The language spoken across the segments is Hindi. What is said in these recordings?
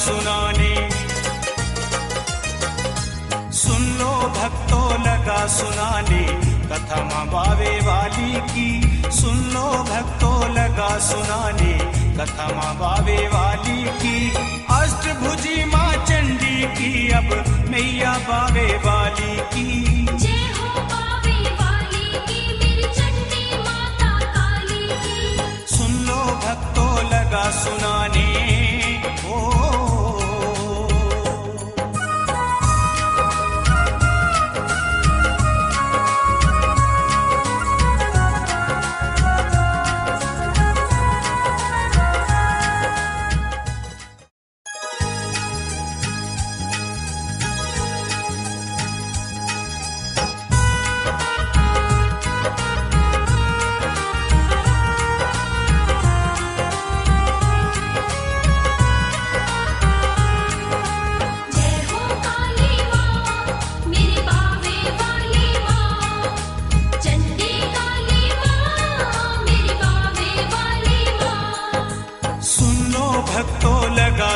सुनाने। सुन लो भक्तों लगा सुनाने कथा माँ बावे वाली की। सुन लो भक्तों लगा सुनाने कथा माँ बावे वाली की। अष्टभुजी माँ चंडी की अब मैया बावे वाली की। जय हो बावे वाली की मेरी चंडी माता काली की। सुन लो भक्तों लगा सुनाने ओ।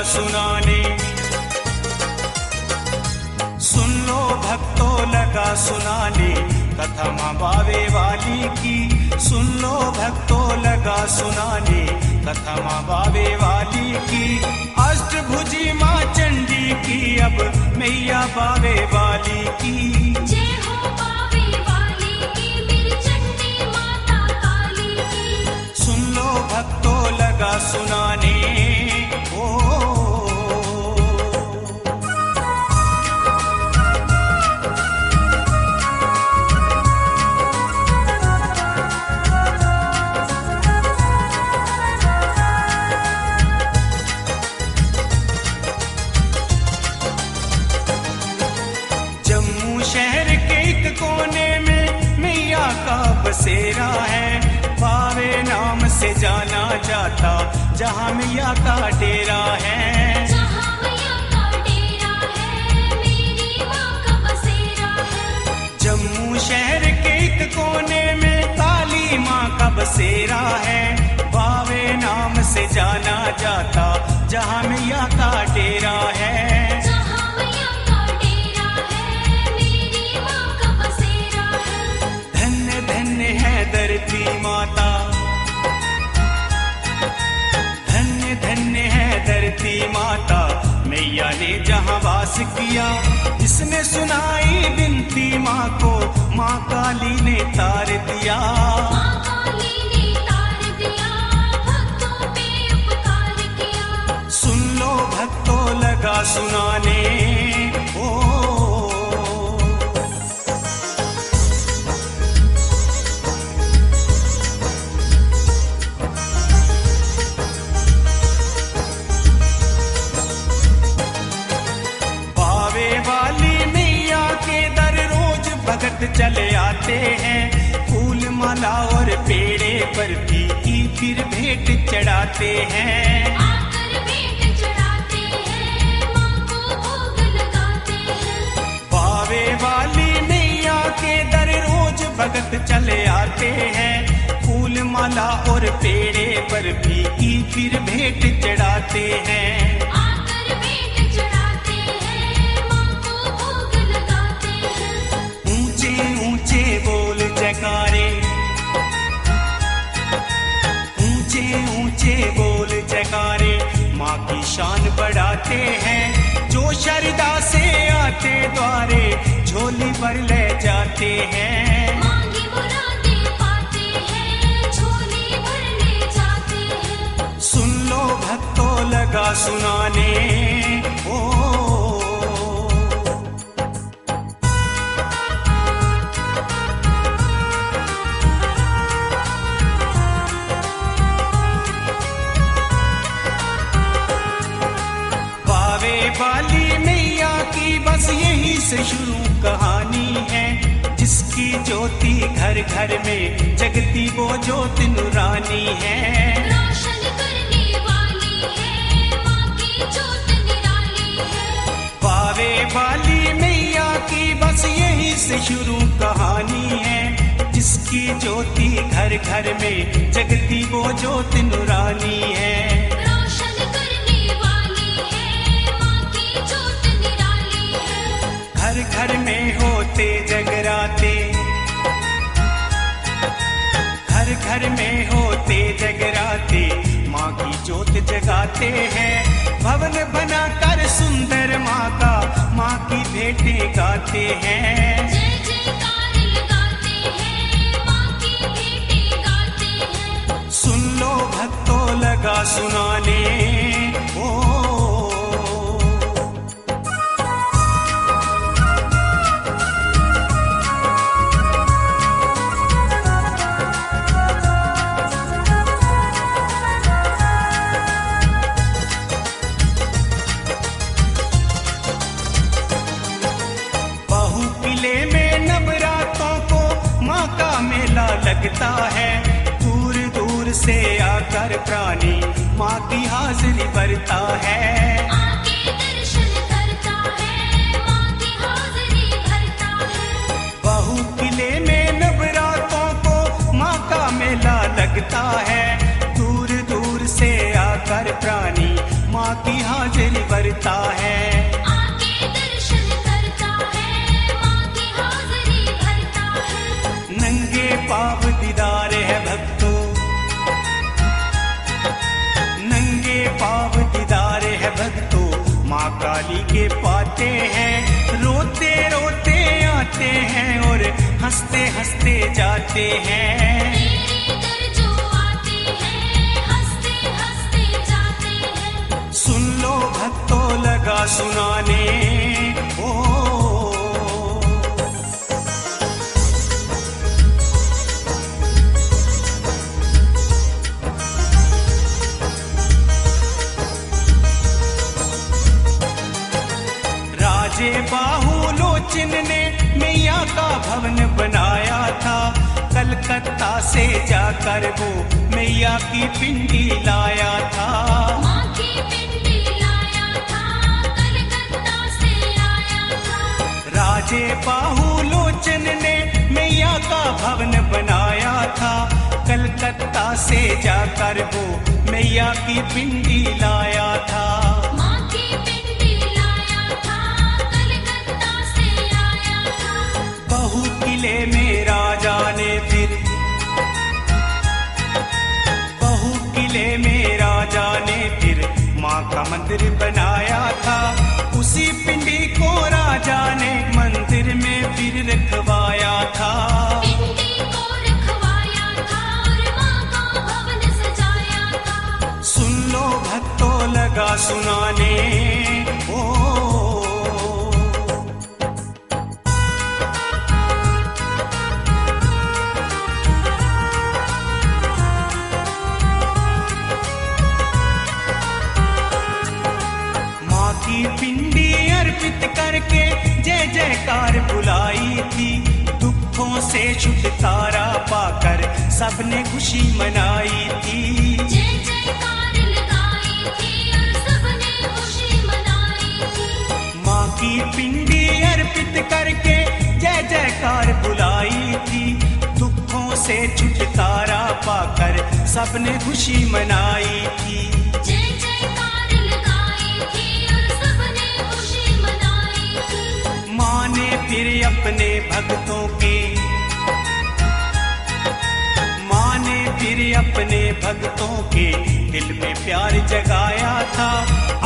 सुनाने सुन लो भक्तों लगा सुनाने कथा माँ बावे वाली की। सुन लो भक्तों लगा सुनाने कथा माँ बावे वाली की। अष्टभुजी माँ चंडी की अब मैया बावे वाली की। जय हो बावे वाली की मेरी चंडी माता काली की। सुन लो भक्तों लगा सुनाने ओ। कोने में मैया का बसेरा है। बावे नाम से जाना जाता जहाँ मैया का डेरा है। जहाँ मैया का डेरा है मेरी माँ का बसेरा है। जम्मू शहर के एक कोने में काली माँ का बसेरा है। बावे नाम से जाना जाता जहाँ मैया का डेरा है। धरती माता धन्य धन्य है धरती माता मैया ने जहाँ वास किया। जिसने सुनाई बिनती माँ को माँ काली ने तार दिया। माँ काली ने तार दिया भक्तों पे उपकार किया। सुन लो भक्तों लगा सुनाने ओ। चले आते हैं फूल माला और पेड़े पर की फिर भेंट चढ़ाते हैं। आकर भेंट चढ़ाते हैं माँ को भोग लगाते हैं। बावे वाली मैया के दर रोज भगत चले आते हैं। फूल माला और पेड़े पर की फिर भेंट चढ़ाते हैं। ऊंचे बोल जयकारे माँ की शान बढ़ाते हैं। जो शरदा से आते द्वारे झोली भर ले जाते हैं। मांगी मुरादें पाते हैं झोली भर ले जाते हैं। सुन लो भक्तों लगा सुनाने ओ। वाली मैया की बस यही से शुरू कहानी है। जिसकी ज्योति घर घर में जगती वो ज्योत नूरानी है। रोशन करने वाली है माँ की ज्योत निराली है। बावे वाली मैया की बस यही से शुरू कहानी है। जिसकी ज्योति घर घर में जगती वो ज्योत नूरानी है। रोशन करने वाली है लगाते हैं। भवन बनाकर सुंदर माँ का माँ की भेंटें गाते हैं। जय जयकार लगाते हैं, माँ की भेंटें गाते हैं। सुन लो भक्तों लगा सुनाने ओ। लगता है दूर दूर से आकर प्राणी माँ की हाजिरी भरता है। आके दर्शन करता है, माँ की हाजिरी भरता है। बहु किले में नवरातों को माँ का मेला लगता है। दूर दूर से आकर प्राणी माँ की हाजिरी भरता है। आके दर्शन करता है, माँ की हाजिरी भरता है। नंगे पाव दीदार है भक्तों, नंगे पाव दीदार है भक्तों, माँ काली के पाते हैं। रोते रोते आते हैं और हंसते हंसते जाते हैं। तेरे दर जो आते हैं, हंसते हंसते जाते हैं। सुन लो भक्तों लगा सुनाने ओ। राजे बाहुलोचन ने मैया का भवन बनाया था। कलकत्ता से जाकर वो मैया की पिंडी लाया था। माँ की पिंडी लाया था, कलकत्ता से आया था। राजे बाहुलोचन ने मैया का भवन बनाया था। कलकत्ता से जाकर वो मैया की पिंडी लाया था। माँ की पिंडी लाया था, कलकत्ता से आया था। बहु किले में राजा ने फिर, बहु किले में राजा ने फिर माँ का मंदिर बनाया था। उसी पिंडी को राजा ने मंदिर में फिर रखवाया था। पिंडी को रखवाया था और माँ का भवन सजाया था। सुन लो भक्तों लगा सुनाने ओ। माँ की पिंडी अर्पित करके जय जयकार बुलाई थी। दुखों से छुटकारा पाकर सबने खुशी मनाई थी। जय जयकार लगाई थी और सबने खुशी मनाई थी। माँ की पिंडी अर्पित करके जय जयकार बुलाई थी। दुखों से छुटकारा पाकर सबने खुशी मनाई थी। जय जयकार लगाई थी और सबने खुशी मनाई थी। माँ ने फिर अपने भक्तों के, माँ ने फिर अपने भक्तों के दिल में प्यार जगाया था।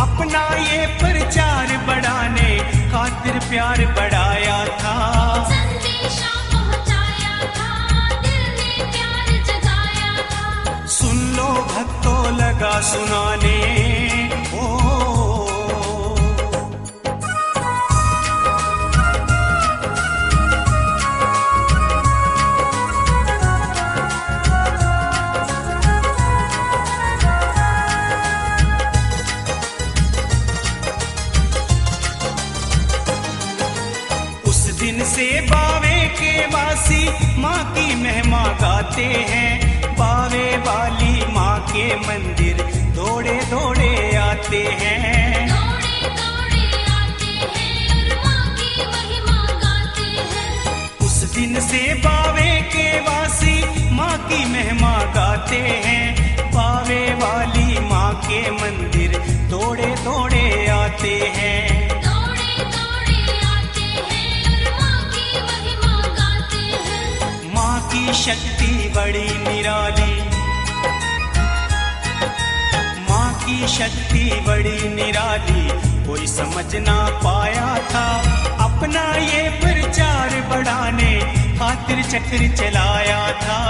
अपना ये प्रचार बढ़ाने खातिर प्यार बढ़ाया था। संदेशा पहुँचाया था, दिल में प्यार जगाया था। सुन लो भक्तों लगा सुनाने ओ। दिन से बावे के वासी माँ की महिमा गाते हैं। बावे वाली माँ के मंदिर दौड़े दौड़े आते हैं। दौड़े दौड़े आते हैं और माँ की महिमा गाते हैं। उस दिन से बावे के वासी माँ की महिमा गाते हैं। बावे वाली माँ के मंदिर दौड़े दौड़े आते हैं। दौड़े दौड़े आते हैं और माँ की महिमा गाते हैं। माँ की शक्ति बड़ी निराली, माँ की शक्ति बड़ी निराली कोई समझ ना पाया था। अपना ये प्रचार बढ़ाने खातिर चक्र चलाया था।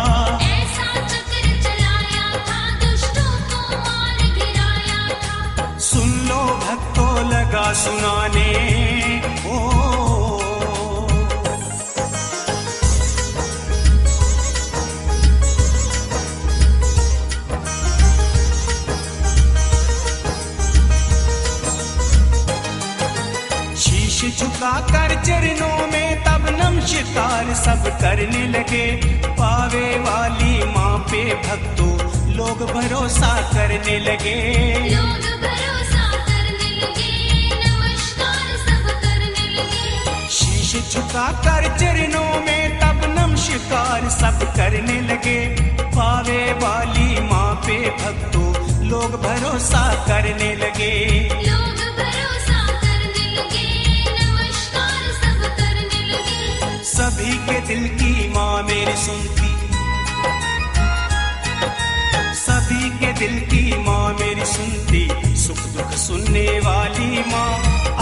ऐसा चक्र चलाया था, दुष्टों को मार गिराया था। सुन लो भक्तों लगा सुनाने ओ झुका कर चरणों में तब नमस्कार सब करने लगे। पावे वाली माँ पे भक्तों लोग भरोसा करने लगे। लोग भरोसा करने लगे, नमस्कार सब करने लगे। शीश झुका कर चरणों में तब नमस्कार सब करने लगे। पावे वाली माँ पे भक्तों लोग भरोसा करने लगे। लोग भरोसा करने लगे, नमस्कार सब करने लगे। सभी के दिल की माँ मेरी सुनती, सभी के दिल की माँ मेरी सुनती। सुख दुख सुनने वाली माँ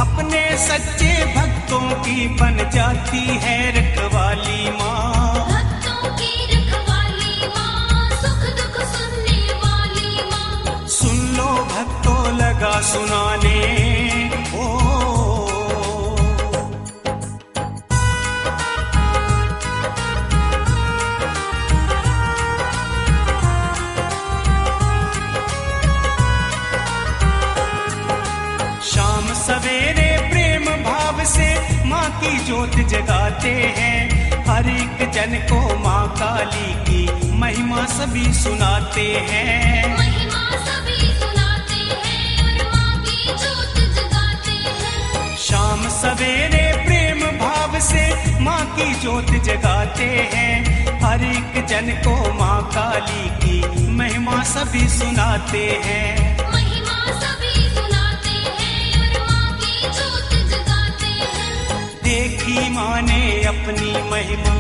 अपने सच्चे भक्तों की बन जाती है रखवाली माँ। भक्तों की रखवाली माँ, सुख दुख सुनने वाली माँ। सुन लो भक्तों लगा सुनाने ओ शाम सवेरे प्रेम भाव से माँ की ज्योत जगाते हैं। हर एक जन को माँ काली की महिमा सभी सुनाते हैं। महिमा सभी सुनाते हैं और माँ की ज्योत जगाते हैं। शाम सवेरे प्रेम भाव से माँ की ज्योत जगाते हैं। हर एक जन को माँ काली की महिमा सभी सुनाते हैं। महिमा सभी सुनाते हैं और माँ की ज्योत जगाते हैं। देखी माँ ने अपनी महिमा,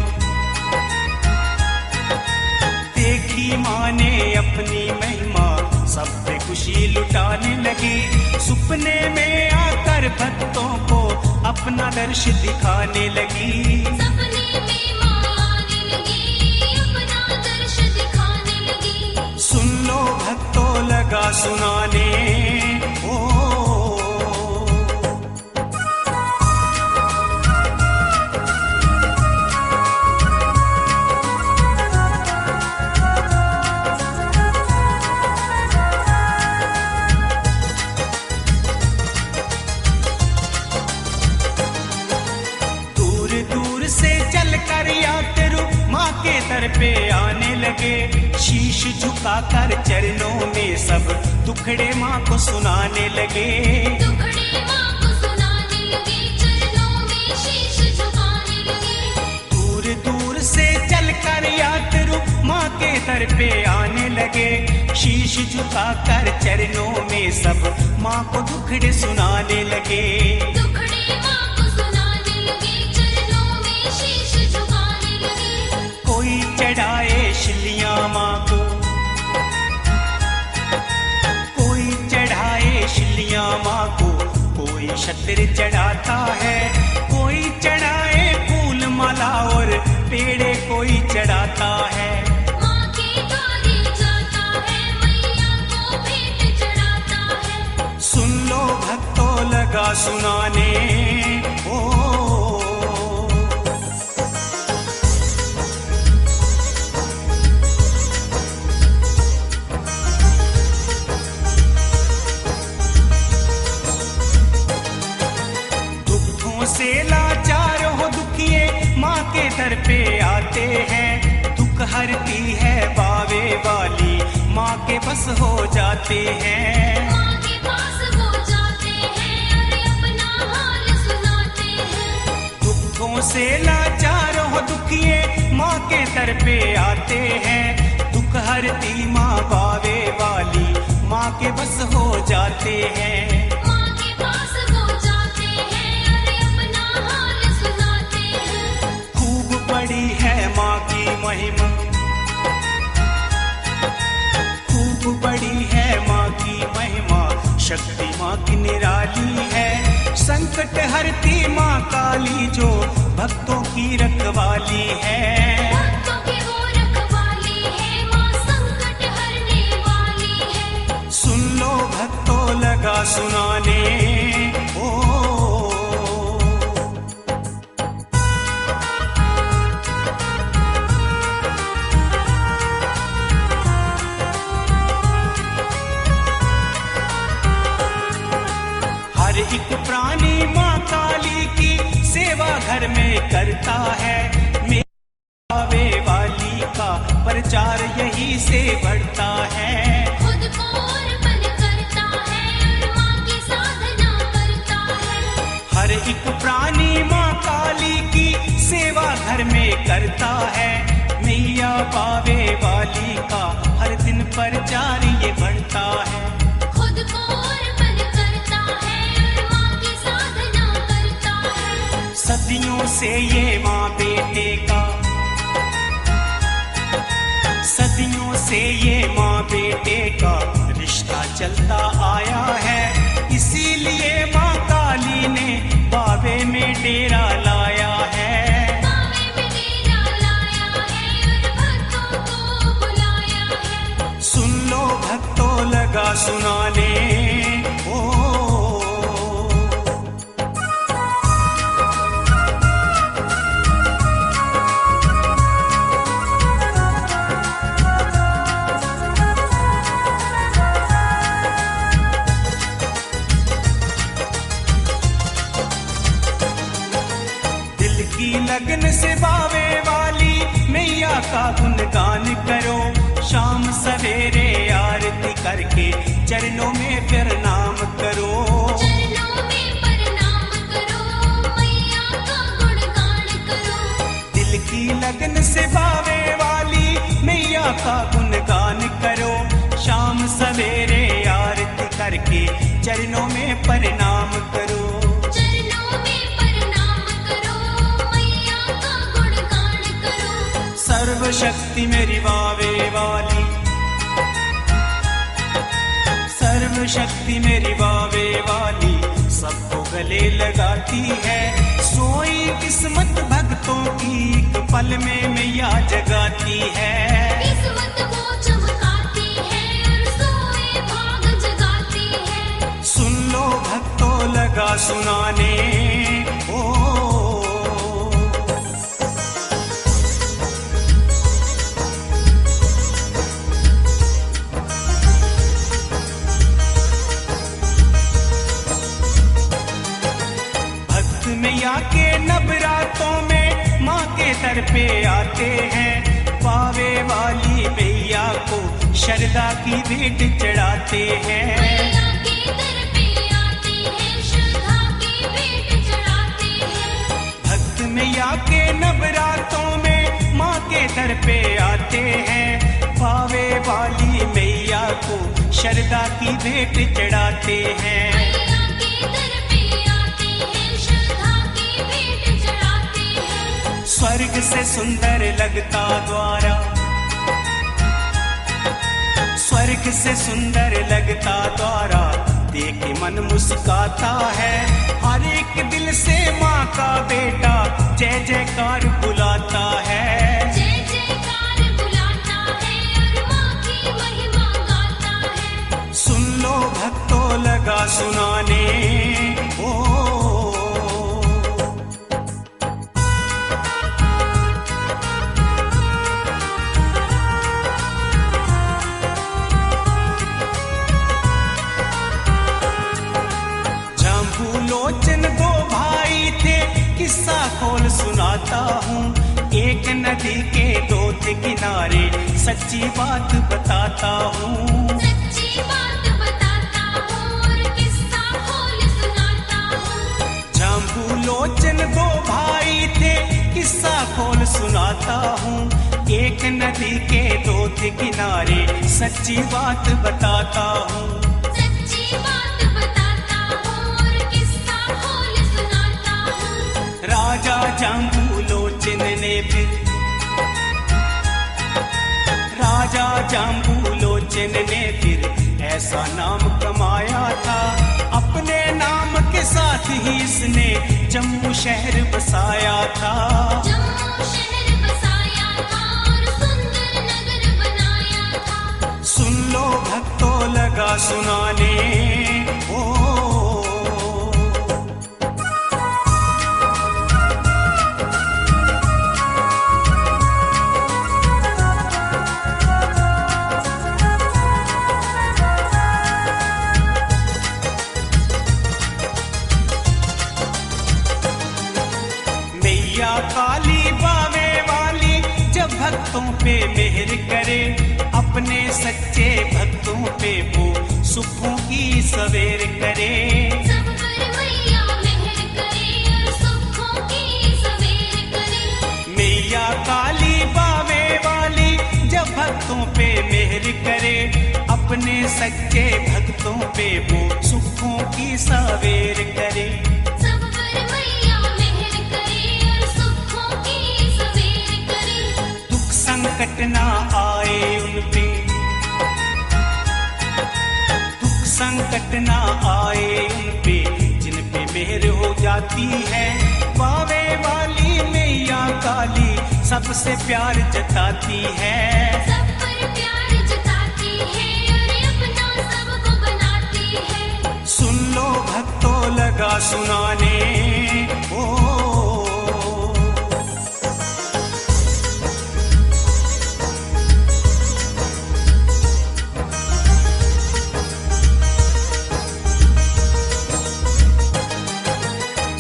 देखी माँ ने अपनी महिमा, सब पे खुशी लुटाने लगी। सपने में आकर भक्तों को अपना दर्श दिखाने लगी। सपने में माँ आने लगी, अपना दर्श दिखाने लगी। सुन लो भक्तों लगा सुनाने ओ दर पे आने लगे। शीश झुकाकर चरणों में सब दुखड़े माँ को सुनाने लगे। दुखड़े माँ को सुनाने लगे, चरणों में शीश झुकाने लगे। दूर दूर से चलकर यात्रु माँ के दर पे आने लगे। शीश झुकाकर चरणों में सब माँ को दुखड़े सुनाने लगे। दुखड़े माँ को सुनाने लगे, चरणों में शीश झुकाने लगे। कोई चढ़ाए शिलियाँ माँ को, कोई चढ़ाए शिलियाँ माँ को, कोई छत्र चढ़ाता है। कोई चढ़ाए फूल माला और पेड़े कोई चढ़ाता है। माँ के द्वारे जाता है, मैया को भेंट चढ़ाता है। सुन लो भक्तों लगा सुनाने ओ से लाचार हो दुखिए माँ के दर पे आते हैं। दुख हरती है बावे वाली माँ के बस हो जाते हैं। माँ के पास हो जाते हैं और अपना हाल सुनाते हैं। दुखों से लाचार हो दुखिए माँ के दर पे आते हैं। दुख हरती माँ बावे वाली माँ के बस हो जाते हैं। माँ के पास हो जाते हैं और अपना हाल सुनाते हैं। खूब बड़ी है माँ की महिमा, खूब बड़ी है माँ की महिमा, संकट हरती माँ काली जो भक्तों की रखवाली है। भक्तों की वो रखवाली है, माँ संकट हरने वाली है। सुन लो भक्तों लगा सुनाने ओ। हर एक प्राणी माँ काली की सेवा घर में करता है। मेरे आवे वाली का प्रचार यही से बढ़ता है। खुद को अर्पण करता है और माँ की साधना करता है। हर एक प्राणी माँ काली की सेवा घर में करता है। मैया पावे वाली का हर दिन प्रचार ये बढ़ता है। खुद को अर्पण करता है और माँ की साधना करता है। सदियों से ये माँ बेटे का, सदियों से ये माँ बेटे का रिश्ता चलता आया है। इसीलिए माँ काली ने बावे में डेरा लाया है। बावे में डेरा लाया है और भक्तों को बुलाया है। सुन लो भक्तों लगा सुनाने ओ। दिल की लगन से बावे वाली मैया का गुणगान करो। शाम सवेरे आरती करके चरणों में प्रणाम करो। चरणों में प्रणाम करो, मैया का गुणगान करो। दिल की लगन से बावे वाली मैया का गुणगान करो। शाम सवेरे आरती करके चरणों में प्रणाम करो। चरणों में प्रणाम करो, मैया का गुणगान करो। सर्वशक्ति मेरी बावे वाली, सर्वशक्ति मेरी बावे वाली सबको गले लगाती है। सोई किस्मत भक्तों की एक पल में मैया जगाती है। किस्मत को चमकाती है और सोए भाग जगाती है। सुन लो भक्तों लगा सुनाने ओ। भक्त मैया के नवरातों में माँ के दर पे आते हैं। पावे वाली मैया को श्रद्धा की भेंट चढ़ाते हैं। मैया के दर पे आते हैं, श्रद्धा की भेंट चढ़ाते हैं। भक्त मैया के नवरातों में माँ के दर पे आते हैं। पावे वाली मैया को श्रद्धा की भेंट चढ़ाते हैं। मैया के दर पे आते हैं, श्रद्धा की भेंट चढ़ाते हैं। स्वर्ग से सुंदर लगता द्वारा, स्वर्ग से सुंदर लगता द्वारा देख के मन मुस्काता है। हर एक दिल से माँ का बेटा जय जयकार बुलाता है। जय जयकार बुलाता है और माँ की महिमा गाता है। सुन लो भक्तों लगा सुनाने ओ। लोचन दो भाई थे, किस्सा खोल सुनाता हूँ। एक नदी के दो थे किनारे, सच्ची बात बताता हूँ। सच्ची बात बताता हूँ और किस्सा खोल सुनाता हूँ। जाम्बू लोचन दो भाई थे, किस्सा खोल सुनाता हूँ। एक नदी के दो थे किनारे, सच्ची बात बताता हूँ। सच्ची बात बताता हूँ और किस्सा खोल सुनाता हूँ। राजा जाम्बू लोचन ने फिर, राजा जाम्बू लोचन ने फिर ऐसा नाम कमाया था। अपने नाम के साथ ही इसने जम्मू शहर बसाया था। जम्मू शहर बसाया था और सुंदर नगर बनाया था। सुन लो भक्तों लगा सुनाने ओ। मैया काली बावे वाली जब भक्तों पे मेहर करे, अपने सच्चे भक्तों पे वो सुखों की सवेर करे। सब पर मैया मेहर करे और सुखों की सवेर करे। मैया काली बावे वाली जब भक्तों पे मेहर करे, अपने सच्चे भक्तों पे वो सुखों की सवेर करे। सब पर मैया मेहर करे और सुखों की सवेर करे। दुख संकट ना आए उन पे, दुख संकट ना आए उन पे, जिन पे मेहर हो जाती है। बावे वाली मैया काली सबसे प्यार जताती है। सब पर प्यार जताती है और अपना सबको बनाती है। सुन लो भक्तों लगा सुनाने ओ।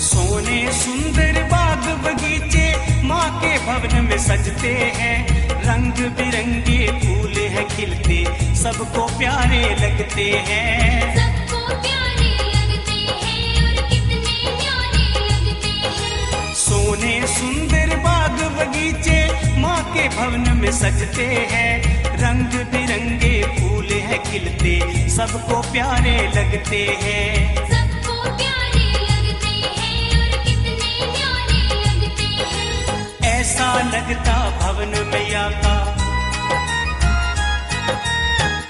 सोने सुंदर बाग बगीचे माँ के भवन में सजते हैं। रंग बिरंगे फूल है खिलते, सबको प्यारे लगते हैं। सबको प्यारे लगते हैं और कितने न्यारे लगते हैं। सोने सुंदर बाग बगीचे माँ के भवन में सजते हैं। रंग बिरंगे फूल है खिलते, सबको प्यारे लगते हैं। सबको प्यारे लगते हैं और कितने न्यारे लगते हैं। ऐसा लगता भवन मैया का,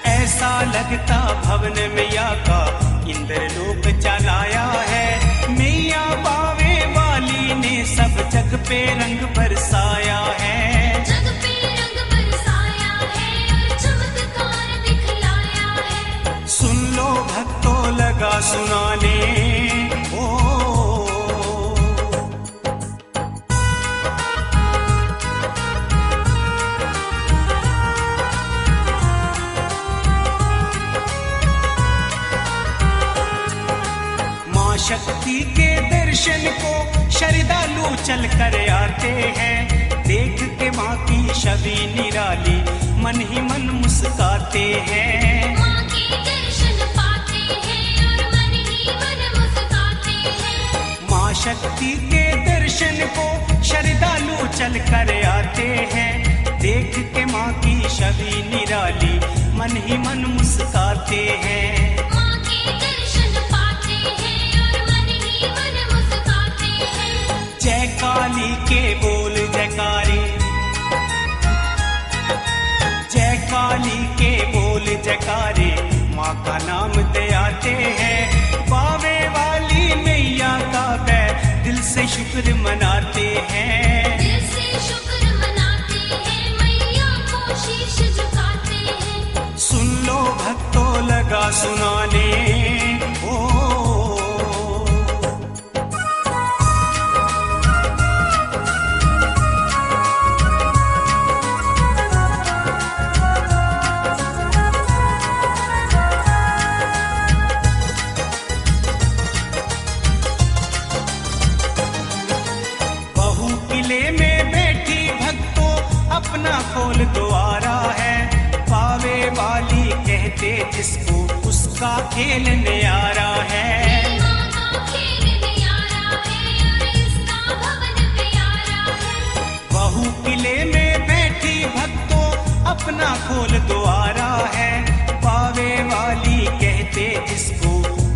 ऐसा लगता भवन मैया का, इंद्रलोक चलाया है। मैया बावे वाली ने सब जग पे रंग बरसाया है। जग पे रंग बरसाया है और चमत्कार दिखलाया है। सुन लो भक्तों लगा सुनाने ओ। माँ शक्ति के दर्शन को श्रद्धालु चल कर आते हैं। देख के माँ की छवि निराली मन ही मन मुस्काते हैं। माँ के दर्शन पाते हैं और मन ही मन मुस्काते हैं। माँ शक्ति के दर्शन को श्रद्धालु चल कर आते हैं। देख के माँ की छवि निराली मन ही मन मुस्काते हैं। माँ के दर्शन पाते हैं और मन ही मन मुस्काते हैं। जय काली के बोल जयकारे, जय काली के बोल जयकारे, माँ का नाम दे आते हैं। बावे वाली मैया का बै दिल से शुक्र मनाते हैं। दिल से शुक्र मनाते हैं, मैया को शीश झुकाते हैं। सुन लो भक्तों लगा सुनाने ओ। बहू किले में बैठी भक्तों अपना खोल द्वारा है। पावे वाली कहते जिसको उसका खेल न्यारा है। माँ का खेल न्यारा है और इसका भवन प्यारा है। बहू किले में बैठी भक्तों अपना खोल द्वारा है। पावे वाली कहते जिसको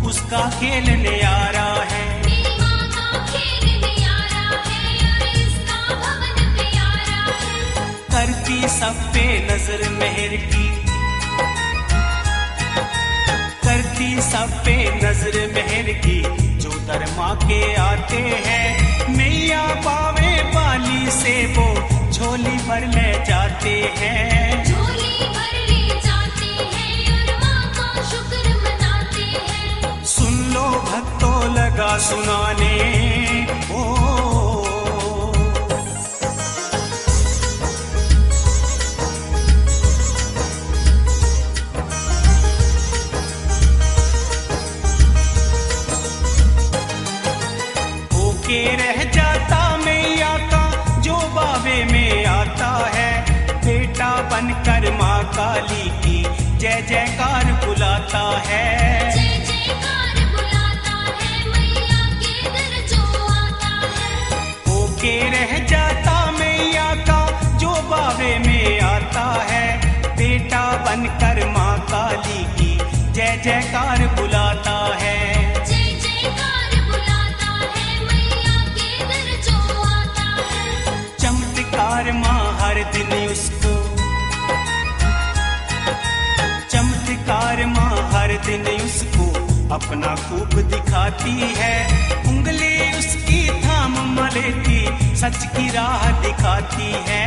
उसका खेल न्यारा है। मेरी माँ का खेल न्यारा है और इसका भवन प्यारा है। करती सब पे नजर मेहर की, करती सब पे नजर मेहर की, जो उतरमा के आते हैं। मैया पावे वाली से वो झोली भर ले जाते हैं। झोली भर ले जाते हैं और माँ का शुक्र मनाते हैं। सुन लो भक्तों लगा सुनाने ओ रह जाता मैया का जो बावे में आता है। बेटा बनकर माँ काली की जय जयकार बुलाता है। जय जयकार बुलाता है मैया के दर जो आता है। होके रह जाता मैया का जो बावे में आता है। बेटा बनकर माँ काली की जय जयकार बुलाता है। माँ हर दिन उसको चमत्कार माँ हर दिन उसको अपना खूब दिखाती है। उंगली उसकी थाम लेती सच की राह दिखाती है।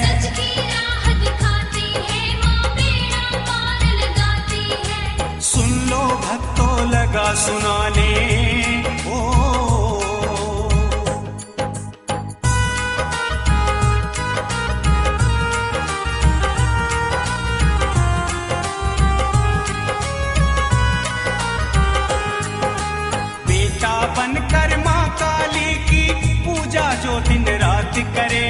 सच की राह दिखाती है माँ बेड़ा पार लगाती है। सुन लो भक्तों लगा सुनाने ओ बनकर माँ काली की पूजा जो दिन रात करे।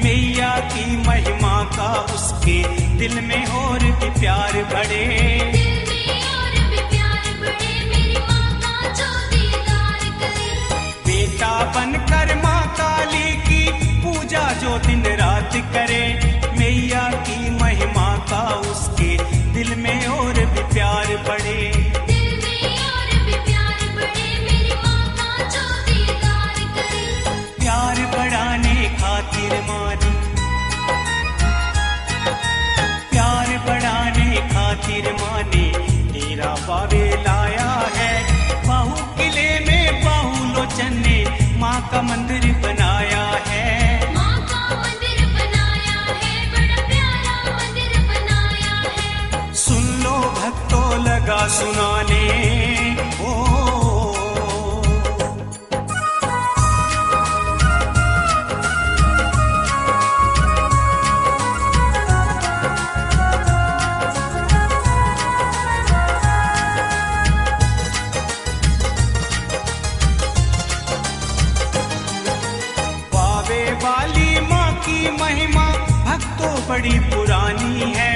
मैया की महिमा का उसके दिल में और भी प्यार बढ़े। दिल में और भी प्यार बढ़े मेरी माँ का जो दीदार करे। बेटा बनकर माँ काली की पूजा जो दिन रात करे। मैया की महिमा का उसके दिल में और भी प्यार बढ़े। खातिर माने तेरा बावे लाया है। बाहू किले में बाहू लोचन ने माँ का मंदिर बनाया है। माँ का मंदिर बनाया है बड़ा प्यारा मंदिर बनाया है। सुन लो भक्तों लगा सुनाने ओ वाली माँ की महिमा भक्तों बड़ी पुरानी है।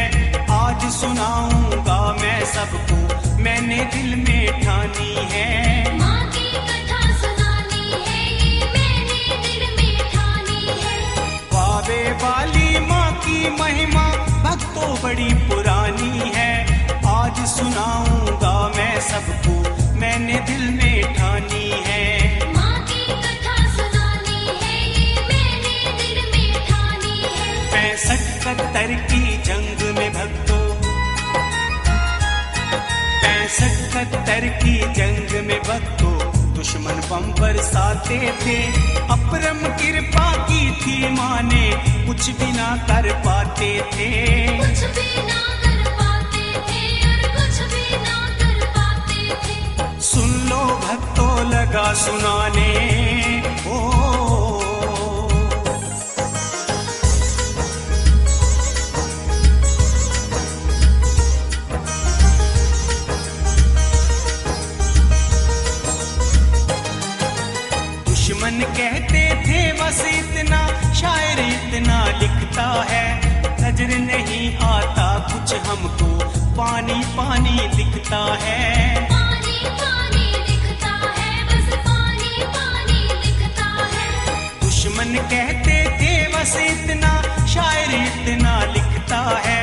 आज सुनाऊंगा मैं सबको मैंने दिल में ठानी है। माँ की कथा सुनानी है ये मैंने दिल में ठानी है। बावे वाली माँ की महिमा भक्तों बड़ी पुरानी है। आज सुनाऊंगा मैं सबको मैंने दिल में ठानी है। 65 की जंग में भक्तों 65 की जंग में भक्तों दुश्मन बम बरसाते थे। अपरम कृपा की थी माँ ने कुछ भी ना कर पाते थे। कुछ भी ना कर पाते थे और कुछ भी ना कर पाते थे। सुन लो भक्तों लगा सुनाने ओ दुश्मन कहते थे बस इतना शायर इतना लिखता है। नजर नहीं आता कुछ हमको पानी पानी दिखता है। पानी पानी दिखता है बस पानी पानी दिखता है। दुश्मन कहते थे बस इतना शायर इतना लिखता है।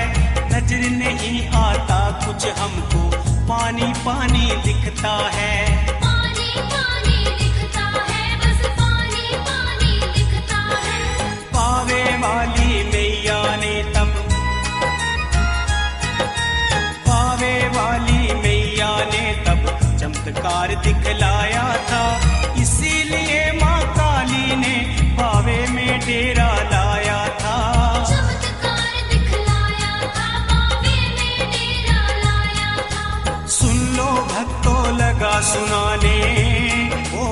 नजर नहीं आता कुछ हमको पानी पानी दिखता है। पानी पानी दिखता है बस पानी पानी दिखता है। पावे वाली मैया ने तब पावे वाली मैया ने तब चमत्कार दिखलाया था। डेरा लाया था। चमत्कार दिखलाया था, बावे में डेरा लाया था। सुन लो भक्तों लगा सुनाने ओ।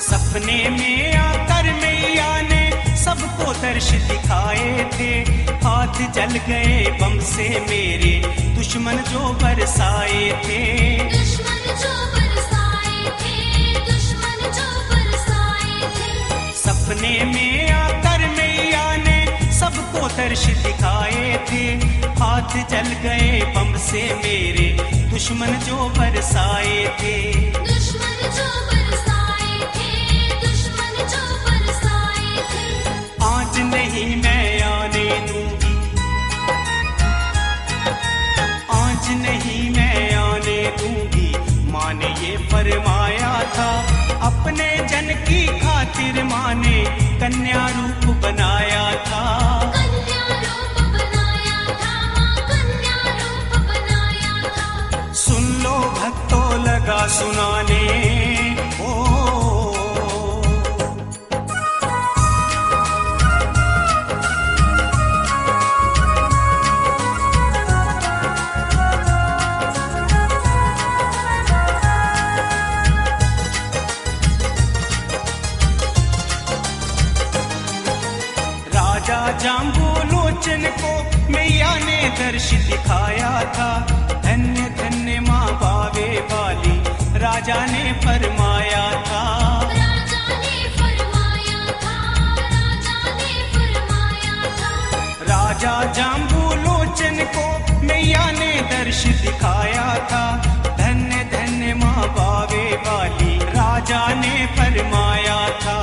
सपने में आकर मैया ने सबको दर्श दिखाए थे। हाथ जल गए बम से मेरे दुश्मन जो बरसाए थे। दुश्मन जो बरसाए थे, दुश्मन जो बरसाए थे। सपने में आकर मैया ने सबको दर्श दिखाए थे। हाथ जल गए बम से मेरे दुश्मन जो बरसाए थे। दुश्मन जो बरसाए थे, दुश्मन जो बरसाए थे। आज नहीं मैं आने दूंगी, आज नहीं मैं आने दूंगी। माँ ने ये फरमाया था, अपने जन की खातिर माँ ने कन्या रूप बनाया था। कन्या रूप बनाया था, माँ कन्या रूप बनाया था। सुन लो भक्तों लगा सुनाने ओ। राजा जाम्बूलोचन को मैया ने दर्श दिखाया था। धन्य धन्य माँ बावे वाली राजा ने फरमाया था। राजा ने फरमाया था, राजा ने फरमाया था। राजा जाम्बूलोचन को मैया ने दर्श दिखाया था। धन्य धन्य माँ बावे वाली राजा ने फरमाया था।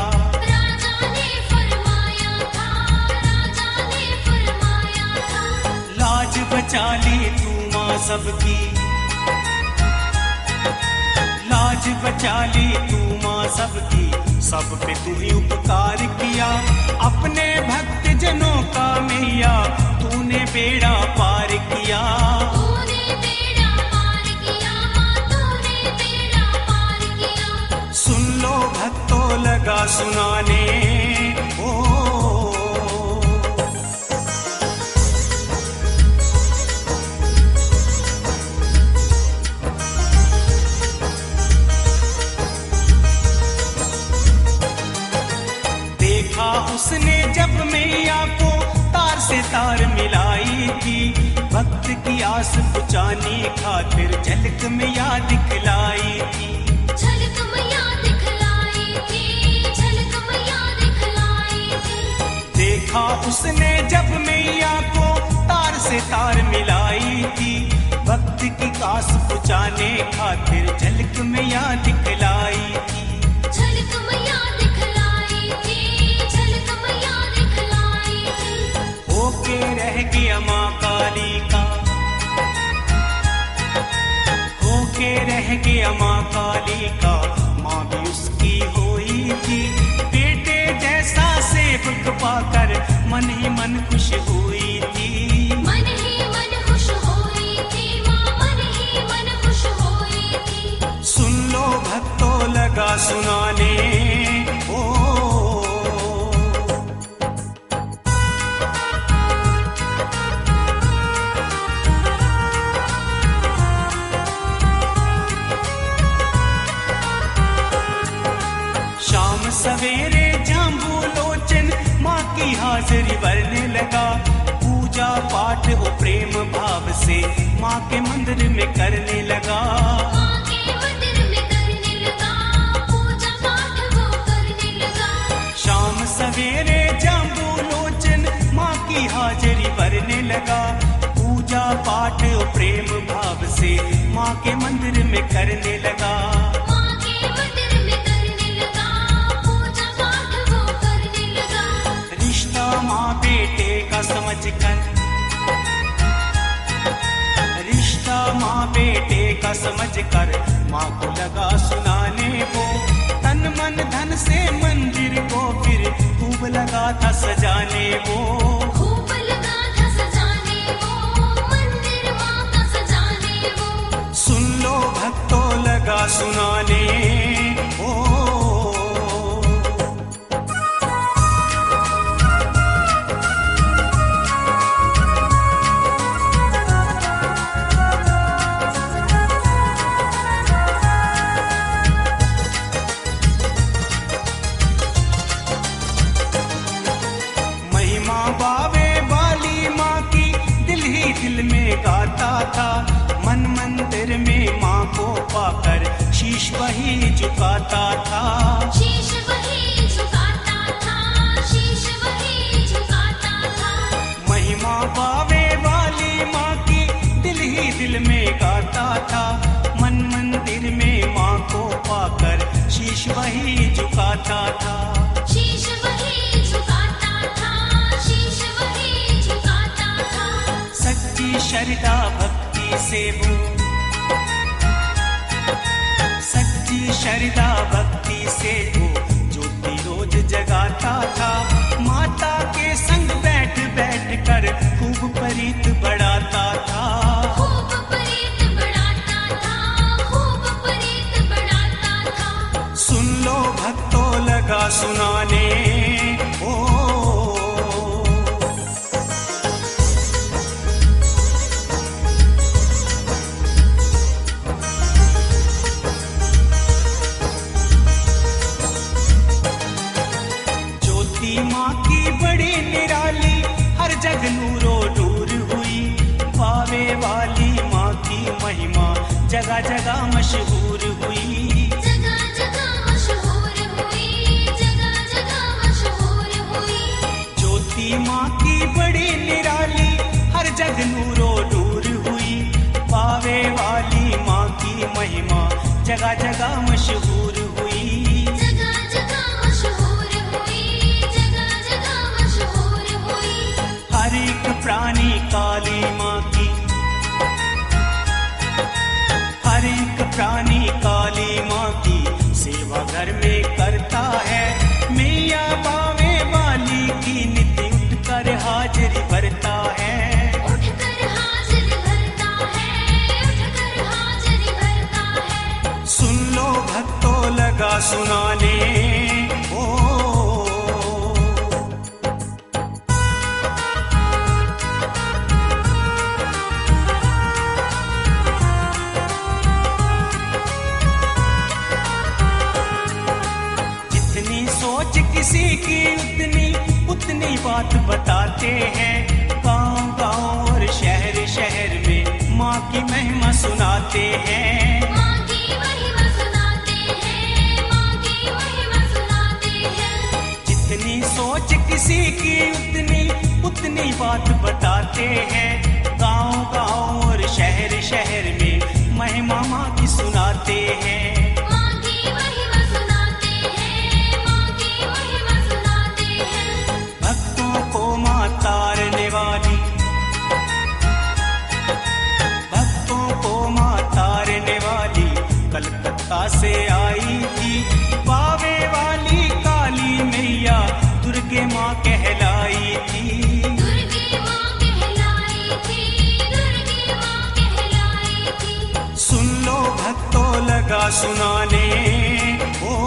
राजा ने फरमाया था, राजा ने फरमाया था। लाज बचा ली तू माँ सबकी, लाज बचा ली तू माँ सबकी। सब पे तू ही उपकार किया, अपने भक्त जनों का मैया तूने बेड़ा पार किया। तूने बेड़ा पार किया, माँ तूने बेड़ा पार किया। सुन लो भक्तों लगा सुनाने ओ। देखा उसने जब मैया को तार से तार मिलाई थी। भक्त की आस पुचाने खातिर झलक मैया दिखलाई थी। झलक मैया दिखलाई थी, झलक मैया दिखलाई थी। देखा उसने जब मैया को तार से तार मिलाई थी। भक्त की आस पुचाने खातिर झलक मैया दिखलाई थी। झलक मैया दिखलाई थी, झलक मैया दिखलाई थी। होके रह गया माँ काली का, होके रह गया माँ काली का। माँ भी उसकी हुई थी, बेटे जैसा सेवक पाकर मन ही मन खुश हुई थी। मन ही मन खुश होई थी, माँ मन ही मन खुश होई थी। सुन लो भक्तों लगा सुनाने ओ। शाम सवेरे जाम्बूलोचन माँ की हाजिरी भरने लगा। पूजा पाठ वो प्रेम भाव से माँ के मंदिर में करने लगा। माँ के मंदिर में करने लगा, पूजा पाठ वो करने लगा। शाम सवेरे जाम्बूलोचन माँ की हाजिरी भरने लगा। पूजा पाठ वो प्रेम भाव से माँ के मंदिर में करने लगा। माँ के मंदिर में करने लगा, पूजा पाठ वो करने लगा। रिश्ता माँ बेटे का समझ कर, रिश्ता माँ बेटे का समझ कर माँ को लगा सुनाने वो। तन मन धन से मंदिर को फिर खूब लगा था सजाने वो। सुनाने। ओ महिमा बावे वाली माँ की दिल ही दिल में गाता था। मन मंदिर में माँ को पाकर शीश वही झुकाता था। शीश वही झुकाता था, शीश वही झुकाता था। महिमा बावे वाली माँ की दिल ही दिल में गाता था। मन मंदिर में माँ को पाकर शीश वही झुकाता था। शीश वही झुकाता था, शीश वही झुकाता था। सच्ची श्रद्धा भक्ति से वो, सच्ची श्रद्धा भक्ति से वो ज्योति रोज जगाता था। माता के संग बैठ बैठ कर खूब प्रीत बढ़ाता था। खूब प्रीत बढ़ाता था, खूब प्रीत बढ़ाता था। सुन लो भक्तों लगा सुनाने। ओ ज्योति माँ की बड़ी निराली हर जग नूरो नूर हुई। बावे वाली माँ की महिमा जगह जगह मशहूर हुई। जगह जगह मशहूर हुई, जगह जगह मशहूर हुई। ज्योति माँ की बड़ी निराली हर जग नूरो नूर हुई। बावे वाली माँ की महिमा जगह जगह मशहूर हुई। जगह जगह मशहूर हुई, जगह जगह मशहूर हुई। हर एक प्राणी काली माँ की, हर एक प्राणी काली माँ की सेवा घर में करता है। मैया बावे वाली की नित्य उठकर हाजिरी भरता है। उठकर हाजिर भरता है, उठकर हाजिर भरता है। सुन लो भक्तों लगा सुनाने। ओ जितनी सोच किसी की उतनी उतनी बात बताते हैं। गांव गांव और शहर शहर में माँ की महिमा सुनाते हैं। माँ की महिमा सुनाते हैं, माँ की महिमा सुनाते हैं। जितनी सोच किसी की उतनी उतनी बात बताते हैं। गांव गांव और शहर शहर में महिमा माँ की सुनाते हैं। माँ की महिमा सुनाते हैं, माँ की महिमा सुनाते हैं। भक्तों को माँ तारने वाली, भक्तों को माँ तारने वाली कलकत्ता से आई थी। बावे वाली काली मैया दुर्गे माँ कहलाई थी। दुर्गे माँ कहलाई थी, दुर्गे माँ कहलाई थी। सुन लो भक्तों लगा सुनाने। ओ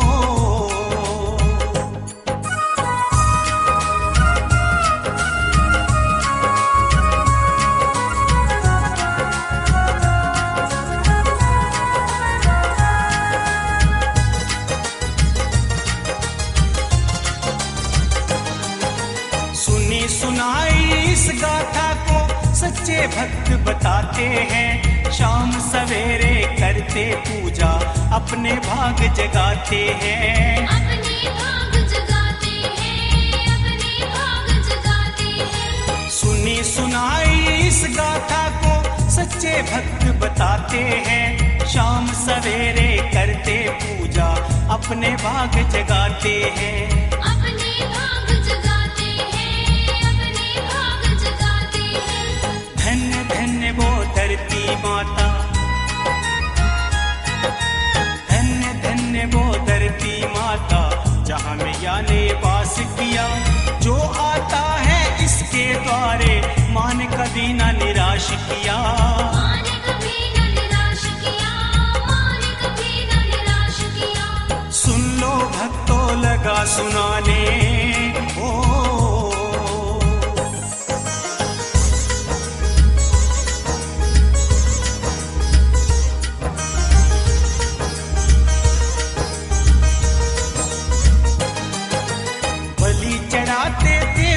सुनी सुनाई इस गाथा को सच्चे भक्त बताते हैं। शाम सवेरे करते पूजा अपने भाग जगाते हैं। अपने भाग जगाते हैं, अपने भाग जगाते हैं। सुनी सुनाई इस गाथा को सच्चे भक्त बताते हैं। शाम सवेरे करते पूजा अपने भाग जगाते हैं। अपने भाग जगाते हैं, अपने भाग जगाते हैं। धन्य धन्य वो धरती माता, धन्य धन्य वो धरती माता जहाँ मैया ने वास किया। जो आता है इसके द्वारे माँ ने कभी न निराश किया। माँ ने कभी न निराश किया, माँ ने कभी न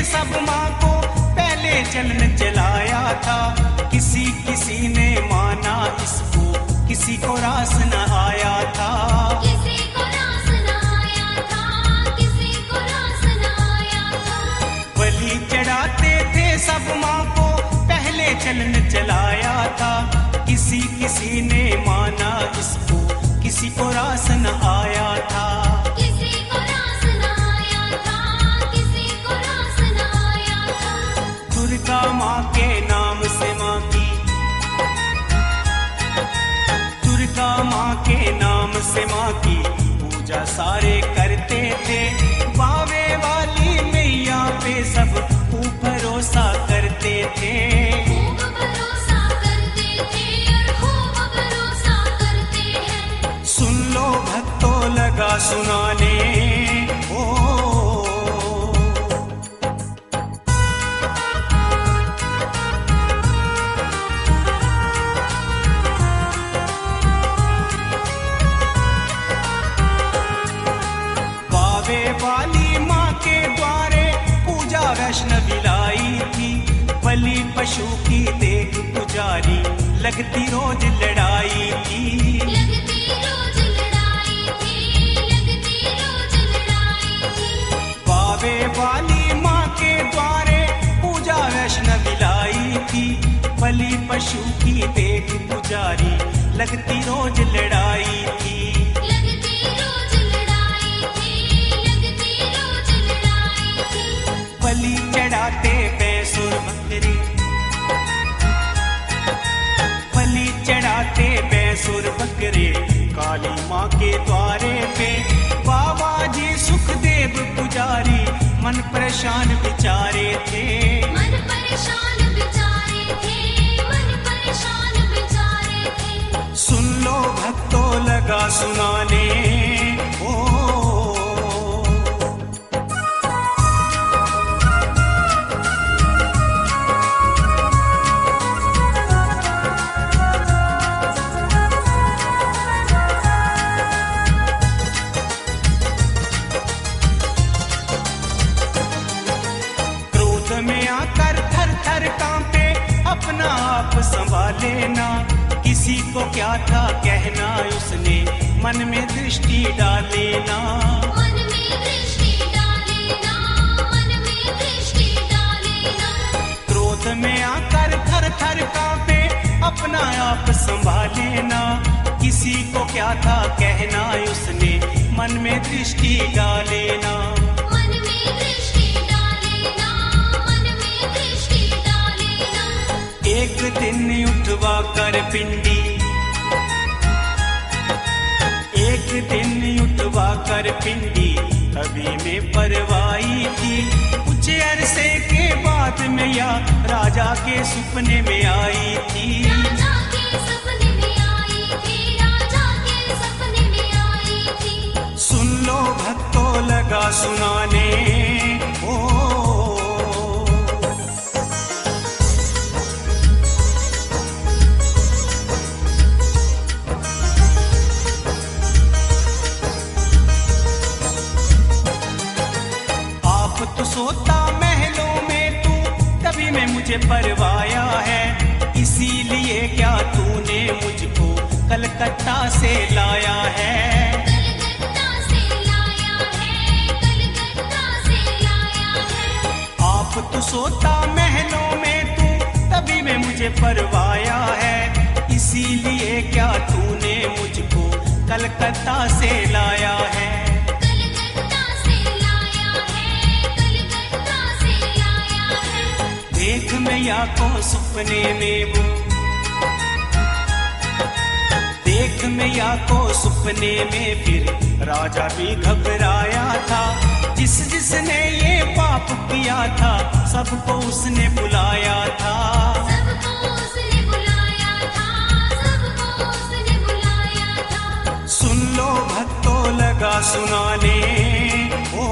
सब माँ को पहले चलन चलाया था। किसी किसी ने माना इसको, किसी को रास न आया था। किसी को रास न आया था, किसी को रास न आया था। बलि चढ़ाते थे सब माँ को पहले चलन चलाया था। किसी किसी ने माना इसको, किसी को रास न आया था। किसी को रास न आया था, किसी को रास न आया था। दुर्गा माँ के नाम से माँ की, दुर्गा माँ के नाम से माँ की पूजा सारे करते थे। बावे वाली मैया पे सब भरोसा करते थे। खूब भरोसा करते थे और खूब भरोसा करते हैं। सुन लो भक्तों लगा सुनाने ओ। बावे वाली माँ के द्वारे पूजा वैष्णवी लाई थी। बलि पशु की देख पुजारी लगती रोज लड़ाई थी। लगती रोज लड़ाई थी, लगती रोज लड़ाई थी। बावे वाली माँ के द्वारे पूजा वैष्णवी लाई थी। बलि पशु की देख पुजारी लगती रोज लड़ाई थी। लगती रोज लड़ाई थी, लगती रोज लड़ाई थी। बलि चढ़ाते भैंसुर बकरे, बलि चढ़ाते भैंसुर बकरे काली माँ के द्वारे पे। बाबा जी सुखदेव पुजारी मन परेशान बेचारे थे। मन परेशान बेचारे थे, मन परेशान बेचारे थे। सुन लो भक्तों लगा सुनाने ओ। क्रोध में आकर थर थर कांपे, अपना आप संभाले ना। किसी को क्या था कहना उसने, मन में दृष्टि डाले ना। मन में दृष्टि डाले ना, मन में दृष्टि डाले ना। क्रोध में आकर थर थर कांपे, अपना आप संभाले ना। किसी को क्या था कहना उसने, मन में दृष्टि डाले ना। मन में दृष्टि डाले ना, मन में दृष्टि डाले ना। एक दिन उठवा कर पिंडी, एक दिन उठवा कर पिंडी कभी में परवाई थी। कुछ अरसे के बाद में या राजा के सपने में आई थी। राजा के सपने में आई थी, राजा के सपने में आई थी। सुन लो भक्तों लगा सुनाने ओ। आप तो सोता महलों में तू, तभी में मुझे परवाया है। इसीलिए क्या तूने मुझको कलकत्ता से लाया है। कलकत्ता से लाया है, कलकत्ता से लाया है। आप तो सोता महलों में तू, तभी में मुझे परवाया है। इसीलिए क्या तूने मुझको कलकत्ता से लाया है। कलकत्ता से लाया है, कलकत्ता से लाया है। देख मैया को सपने में वो, देख मैया को सपने में फिर राजा भी घबराया था। जिस जिसने ये पाप किया था, सबको उसने बुलाया था। सबको उसने बुलाया था, सबको उसने बुलाया था। सुन लो भक्तों लगा सुनाने ओ।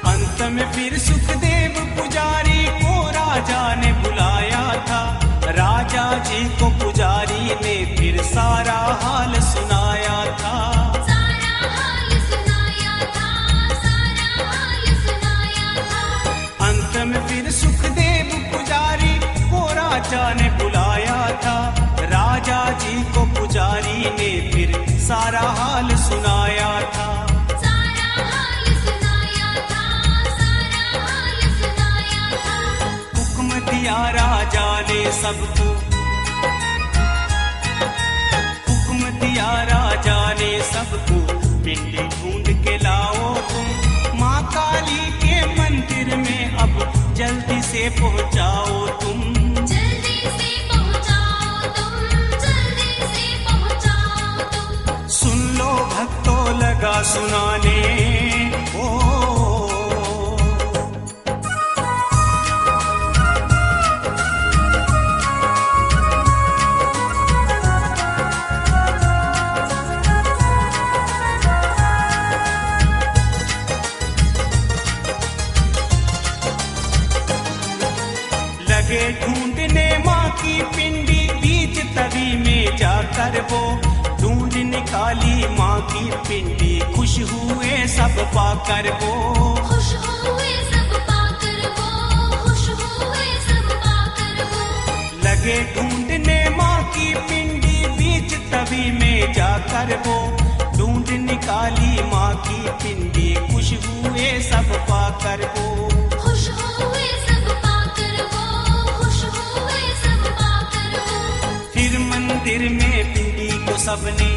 अंत में फिर सुखदेव पुजारी को राजा फिर सुखदेव पुजारी को राजा ने बुलाया था। राजा जी को पुजारी ने फिर सारा हाल सुनाया था। सारा हाल सुनाया था, सारा हाल सुनाया था। हुक्म दिया राजा ने सबको, हुक्म दिया राजा ने सबको, पिंडी ढूंढ के लाओ तुम माँ काली के मंदिर में, अब जल्दी से पहुँचाओ तुम। जल्दी से पहुँचाओ तुम, जल्दी से पहुँचाओ तुम। सुन लो भक्तों लगा सुनाने ओ। लगे ढूंढने माँ की पिंडी, बीच तवी में जाकर वो ढूंढ निकाली माँ की पिंडी। खुश हुए सब पाकर वो, खुश हुए सब पाकर वो, खुश हुए सब पाकर वो। लगे ढूंढने माँ की पिंडी, बीच तवी में जाकर वो ढूंढ निकाली माँ की पिंडी। खुश हुए सब पाकर वो, खुश हुए सब पाकर वो, खुश हुए सब पाकर वो। फिर मंदिर में पिंडी को सबने,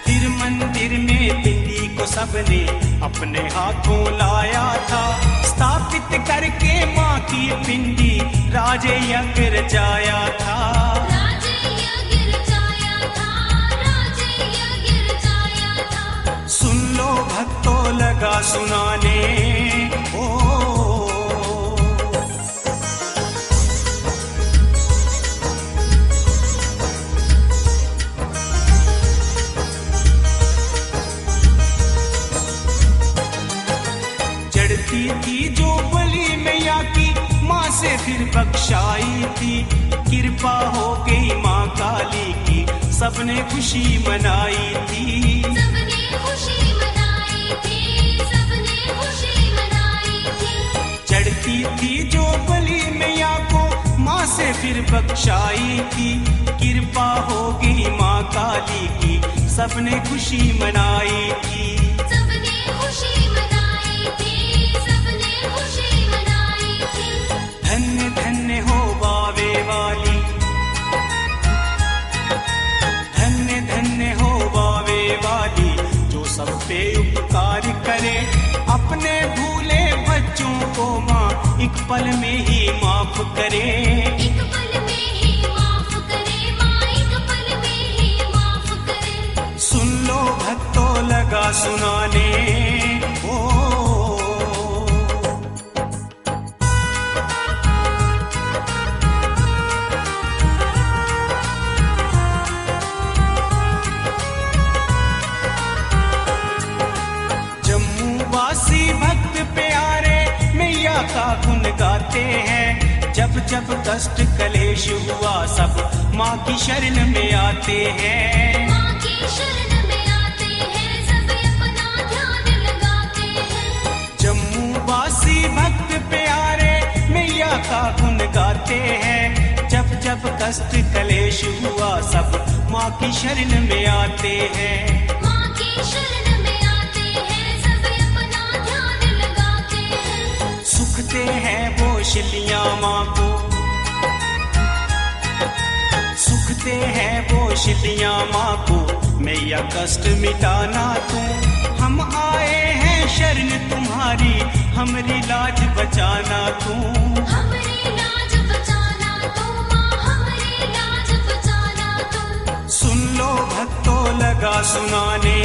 फिर मंदिर में पिंडी को सबने अपने हाथों लाया था। स्थापित करके माँ की पिंडी राजे यज्ञ रचाया था। राजे यज्ञ रचाया था, राजे यज्ञ रचाया था। सुन लो भक्तों लगा सुनाने ओ। जड़ती थी जो बलि मैया की, माँ से फिर बख्शाई थी। कृपा हो गई माँ काली की, सबने खुशी मनाई थी। सबने खुशी मनाई थी, सबने खुशी मनाई थी। चढ़ती थी जो बलि मैया को, माँ से फिर बख्शाई थी। कृपा हो गई माँ काली की, सबने खुशी मनाई थी। सबने खुशी मनाई थी, सबने खुशी मनाई थी। धन्य धन्य हो बावे वाली, धन्य धन्य हो बावे वाली, जो सब पे उपकार करे। अपने भूले बच्चों को माँ एक पल में ही माफ करे। एक पल में ही माफ करे माँ, एक पल में ही माफ करे। सुन लो भक्तों लगा सुनाने ओ। जम्मू वासी भक्त प्यारे मैया का गुण गाते हैं। जब जब कष्ट कलेश हुआ सब माँ की शरण में आते हैं। माँ की शरण में आते हैं, सब अपना ध्यान लगाते हैं। जम्मू वासी भक्त प्यारे मैया का गुण गाते हैं। जब जब कष्ट कलेश हुआ सब माँ की शरण में आते हैं। माँ की शरण में आते हैं, सब अपना ध्यान लगाते हैं। सुखते हैं वो शिलियाँ माँ को, सुखते हैं वो शिलियाँ माँ को। मैया कष्ट मिटाना तू, हम आए हैं शरण तुम्हारी, हमरी लाज बचाना तू। हमरी लाज बचाना तू माँ, हमरी लाज बचाना तू। सुन लो भक्तों लगा सुनाने